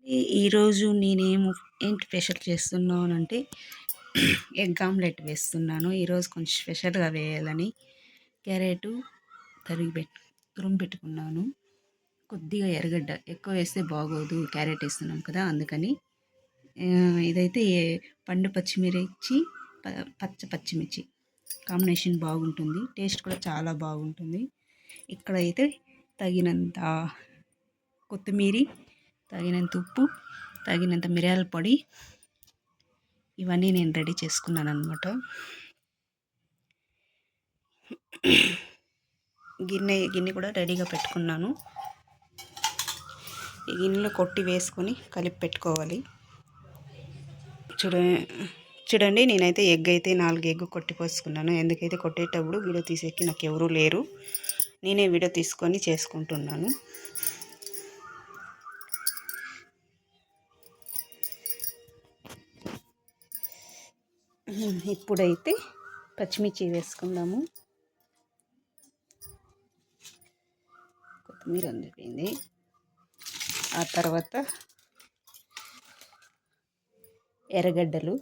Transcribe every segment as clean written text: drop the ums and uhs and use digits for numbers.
ఈరోజు ఏంటి స్పెషల్ చేస్తున్నానంటే ఎగ్ ఆమ్లెట్ వేస్తున్నాను. ఈరోజు కొంచెం స్పెషల్గా వేయాలని క్యారెట్ తురుము పెట్టుకున్నాను. కొద్దిగా ఎర్రగడ్డ ఎక్కువ వేస్తే బాగోదు, క్యారెట్ వేస్తున్నాం కదా అందుకని. ఇదైతే పండు పచ్చిమిర్చి, పచ్చిమిర్చి కాంబినేషన్ బాగుంటుంది, టేస్ట్ కూడా చాలా బాగుంటుంది. ఇక్కడైతే తగినంత కొత్తిమీర, తగినంత ఉప్పు, తగినంత మిరియాల పొడి, ఇవన్నీ నేను రెడీ చేసుకున్నాను అనమాట. గిన్నె కూడా రెడీగా పెట్టుకున్నాను. ఈ గిన్నెలో కొట్టి వేసుకొని కలిపి పెట్టుకోవాలి. చూడండి నేనైతే ఎగ్ అయితే 4 ఎగ్ కొట్టి పోసుకున్నాను. ఎందుకైతే కొట్టేటప్పుడు వీడియో తీసేకి నాకు ఎవరూ లేరు, నేనే వీడియో తీసుకొని చేసుకుంటున్నాను. ఇప్పుడైతే పచ్చిమిర్చి వేసుకుందాము. కొత్తిమీర అందిపోయింది. ఆ తర్వాత ఎర్రగడ్డలు,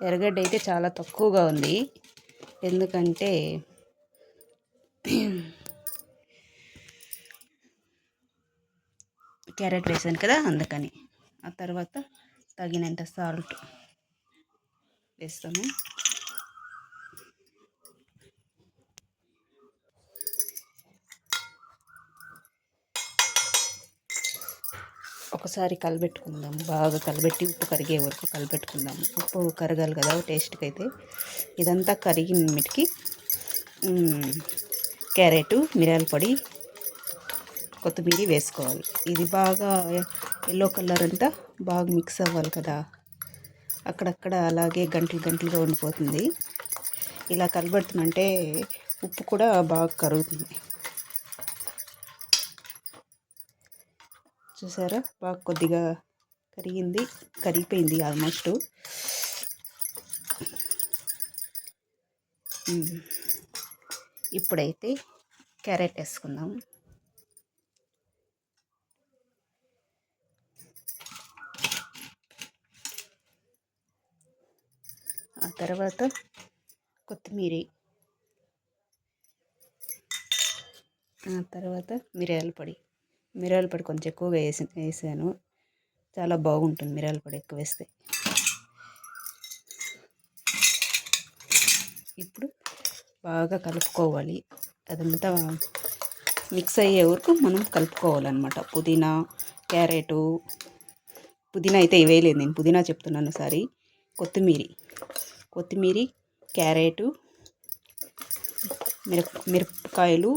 ఎర్రగడ్డ అయితే చాలా తక్కువగా ఉంది, ఎందుకంటే క్యారెట్ వేసాను కదా అందుకని. ఆ తర్వాత తగినంత సాల్ట్ వేస్తాము. ఒకసారి కలిపెట్టుకుందాం, బాగా కలిపెట్టి ఉప్పు కరిగే వరకు కలిపెట్టుకుందాం. ఉప్పు కరగాలి కదా టేస్ట్కి అయితే. ఇదంతా కరిగిన మీటికి క్యారెట్, మిరియాల పొడి, కొత్తిమీర వేసుకోవాలి. ఇది బాగా ఎల్లో కలర్ అంతా బాగా మిక్స్ అవ్వాలి కదా, అక్కడక్కడ అలాగే గంటలుగా ఉండిపోతుంది. ఇలా కలబెడుతుంటే ఉప్పు కూడా బాగా కరుగుతుంది. చూసారా, బాగా కొద్దిగా కరిగిపోయింది ఆల్మోస్ట్. ఇప్పుడైతే క్యారెట్ వేసుకుందాం. ఆ తర్వాత కొత్తిమీర, ఆ తర్వాత మిరియాల పొడి కొంచెం ఎక్కువగా వేసాను, చాలా బాగుంటుంది మిరియాల పొడి ఎక్కువ వేస్తే. ఇప్పుడు బాగా కలుపుకోవాలి, అదంతా మిక్స్ అయ్యే వరకు మనం కలుపుకోవాలన్నమాట. పుదీనా, క్యారెట్, పుదీనా అయితే వేయలేదు నేను, పుదీనా చెప్తున్నాను సారీ. కొత్తిమీర, క్యారెట్, మిరపకాయలు,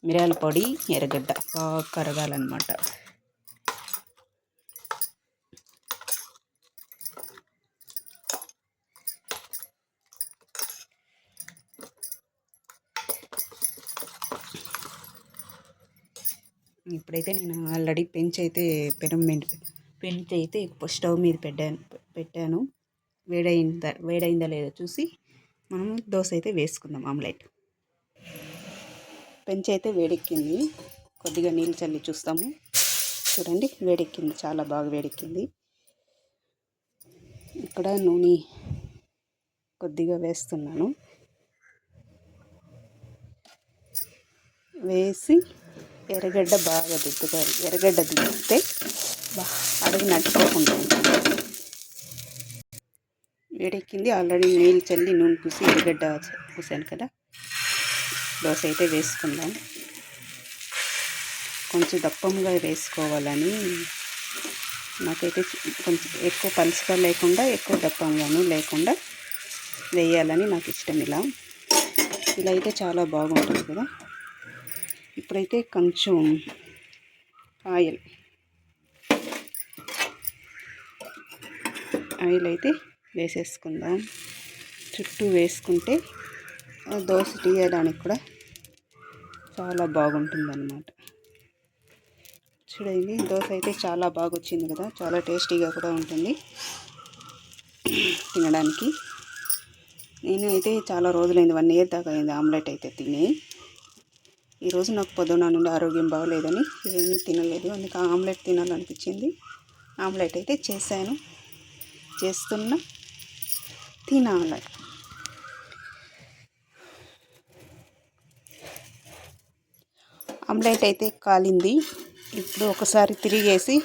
మిరియాల పొడి, ఎర్రగడ్డ బాగా కరగాలన్నమాట. ఇప్పుడైతే నేను ఆల్రెడీ పెంచి అయితే స్టవ్ మీద పెట్టాను. వేడైందా లేదో చూసి మనము దోశ అయితే వేసుకుందాం, ఆమ్లెట్. పెంచి అయితే వేడెక్కింది, కొద్దిగా నీళ్ళు చల్లి చూస్తాము. చూడండి వేడెక్కింది, చాలా బాగా వేడెక్కింది. ఇక్కడ నూనె కొద్దిగా వేస్తున్నాను. వేసి ఎర్రగడ్డ బాగా దిద్దుకోవాలి. ఎర్రగడ్డ దిద్దితే అడుగు నట్టుకోకుండా వేడెక్కింది. ఆల్రెడీ నీళ్ళు చల్లి నూనె పూసి ఎర్రగడ్డ పూసాను కదా. దోశ అయితే వేసుకుందాం. కొంచెం దప్పంగా వేసుకోవాలని, నాకైతే కొంచెం ఎక్కువ పలుచగా లేకుండా ఎక్కువ దప్పంగాను లేకుండా వేయాలని నాకు ఇష్టం. ఇలా అయితే చాలా బాగుంటుంది కదా. ఇప్పుడైతే కొంచెం ఆయిల్ అయితే వేసేసుకుందాం. చుట్టూ వేసుకుంటే దోశ తీయడానికి కూడా చాలా బాగుంటుంది అన్నమాట. చూడండి దోశ అయితే చాలా బాగా వచ్చింది కదా, చాలా టేస్టీగా కూడా ఉంటుంది తినడానికి. నేను అయితే చాలా రోజులైంది, 1 year దాకా అయింది ఆమ్లెట్ అయితే తిని. ఈరోజు నాకు పొద్దున నుండి ఆరోగ్యం బాగలేదని ఏమీ తినలేదు, అందుకే ఆమ్లెట్ తినాలనిపించింది. ఆమ్లెట్ అయితే చేశాను, చేస్తున్నా, తినాలి. ఆమ్లెట్ అయితే కాలింది. ఇప్పుడు ఒకసారి తిరిగేసి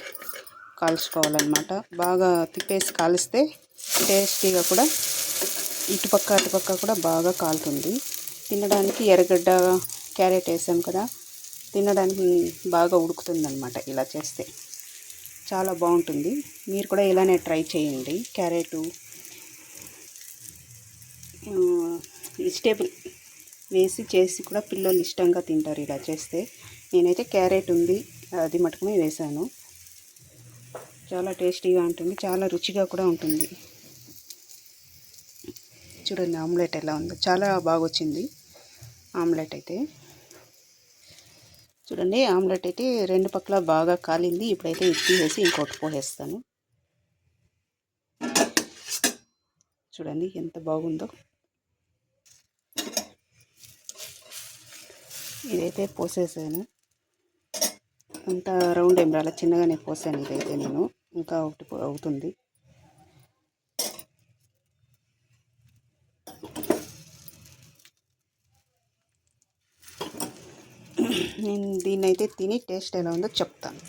కాల్చుకోవాలన్నమాట. బాగా తిప్పేసి కాలిస్తే టేస్టీగా కూడా ఇటుపక్క అటుపక్క కూడా బాగా కాలుతుంది. తినడానికి ఎర్రగడ్డ క్యారెట్ వేసాం కదా, తినడానికి బాగా ఉడుకుతుందన్నమాట. ఇలా చేస్తే చాలా బాగుంటుంది. మీరు కూడా ఇలానే ట్రై చేయండి. క్యారెటు వెజిటేబుల్ వేసి చేసి కూడా పిల్లలు ఇష్టంగా తింటారు ఇలా చేస్తే. నేనైతే క్యారెట్ ఉంది, అది మటుకునే వేసాను. చాలా టేస్టీగా ఉంటుంది, చాలా రుచిగా కూడా ఉంటుంది. చూడండి ఆమ్లెట్ ఎలా ఉందో, చాలా బాగా వచ్చింది ఆమ్లెట్ అయితే. చూడండి ఆమ్లెట్ అయితే రెండు పక్కల బాగా కాలింది. ఇప్పుడైతే తీసేసి ఇంకోటి పోసేస్తాను. చూడండి ఎంత బాగుందో. ఇదైతే పోసేసాను. అంత రౌండ్ ఏం రాలే, చిన్నగానే పోసాను. ఇదైతే నేను ఇంకా ఒకటి అవుతుంది. నేను దీన్ని అయితే తిని టేస్ట్ ఎలా ఉందో చెప్తాను.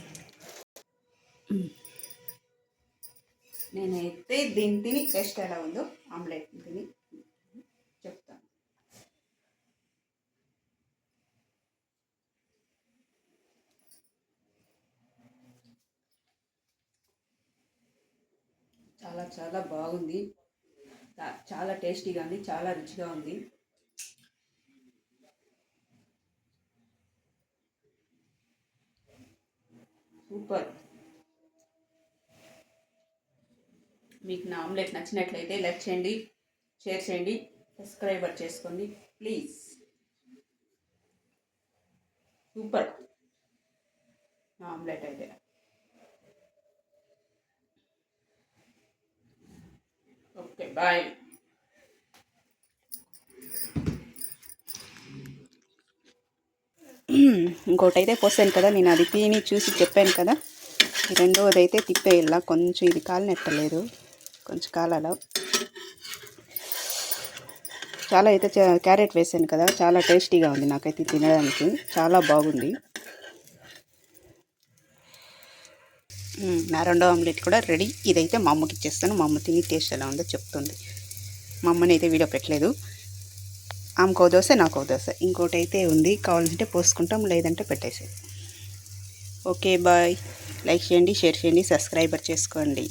నేనైతే దీన్ని తిని టేస్ట్ ఎలా ఉందో ఆమ్లెట్ తిని చెప్తాను. చాలా చాలా బాగుంది, చాలా టేస్టీగా ఉంది, చాలా రుచిగా ఉంది. సూపర్. మీకు నా ఆమ్లెట్ నచ్చినట్లయితే లైక్ చేయండి, షేర్ చేయండి, సబ్స్క్రైబర్ చేసుకోండి ప్లీజ్. సూపర్ నా ఆమ్లెట్ అయితే. Okay bye. ఇంకోటి అయితే పోసాను కదా, నేను అది తిని చూసి చెప్పాను కదా. రెండవది అయితే తిప్పేయాల, కొంచెం ఇది కాలినట్టలేదు, కొంచెం కాలాల. చాలా అయితే క్యారెట్ వేసాను కదా, చాలా టేస్టీగా ఉంది. నాకైతే తినడానికి చాలా బాగుంది. నా రెండో ఆమ్లెట్ కూడా రెడీ. ఇదైతే మా అమ్మకి ఇచ్చేస్తాను. మా అమ్మ తిని టేస్ట్ ఎలా ఉందో చెప్తుంది. మా అమ్మని అయితే వీడియో పెట్టలేదు. ఆమెకో దోశ, నాకో దోశ. ఇంకోటి అయితే ఉంది, కావాలంటే పోసుకుంటాం, లేదంటే పెట్టేసేది. Okay bye. లైక్ చేయండి, షేర్ చేయండి, సబ్స్క్రైబర్ చేసుకోండి.